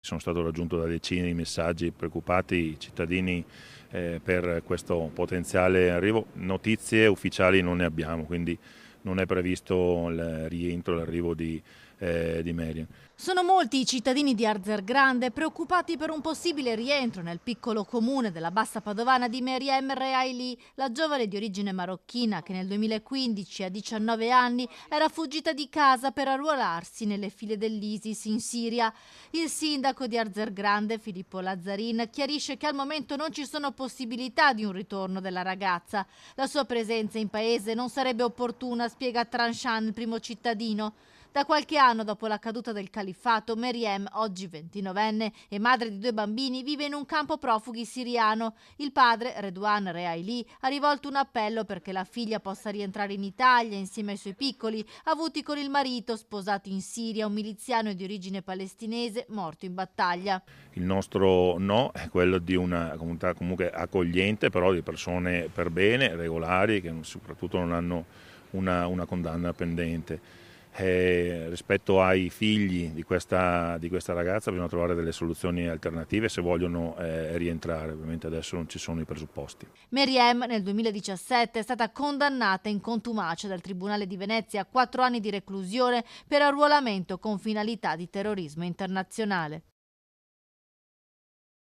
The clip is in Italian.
Sono stato raggiunto da decine di messaggi preoccupati, cittadini per questo potenziale arrivo. Notizie ufficiali non ne abbiamo, quindi non è previsto il rientro, l'arrivo di Meriam. Sono molti i cittadini di Arzergrande preoccupati per un possibile rientro nel piccolo comune della Bassa Padovana di Meriem Reaili, la giovane di origine marocchina che nel 2015 a 19 anni era fuggita di casa per arruolarsi nelle file dell'ISIS in Siria. Il sindaco di Arzergrande, Filippo Lazzarin, chiarisce che al momento non ci sono possibilità di un ritorno della ragazza. La sua presenza in paese non sarebbe opportuna, spiega Transhan, il primo cittadino. Da qualche anno dopo la caduta del califfato, Meriem, oggi 29enne e madre di 2 bambini, vive in un campo profughi siriano. Il padre, Redouane Reaili, ha rivolto un appello perché la figlia possa rientrare in Italia insieme ai suoi piccoli, avuti con il marito, sposato in Siria, un miliziano di origine palestinese, morto in battaglia. Il nostro no è quello di una comunità comunque accogliente, però di persone per bene, regolari, che soprattutto non hanno una condanna pendente. Rispetto ai figli di questa ragazza bisogna trovare delle soluzioni alternative se vogliono rientrare, ovviamente adesso non ci sono i presupposti. Meriem nel 2017 è stata condannata in contumacia dal Tribunale di Venezia a 4 anni di reclusione per arruolamento con finalità di terrorismo internazionale.